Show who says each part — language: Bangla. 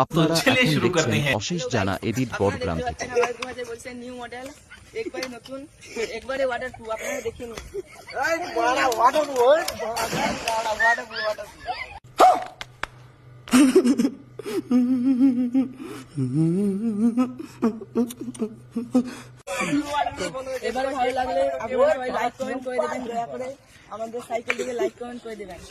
Speaker 1: আপনারা এখন দেখছেন অশেষ জানা এডিট বড়গ্রাম থেকে।
Speaker 2: নিউ মডেল একবারে নতুন একবারে ওয়াটারপ্রুফ আপনারা দেখে নিন। এবারে ভালো লাগলে আপনারা সবাই লাইক কমেন্ট করে দেবেন, দয়া করে আমাদের সাইকেলটিকে লাইক কমেন্ট করে দেবেন।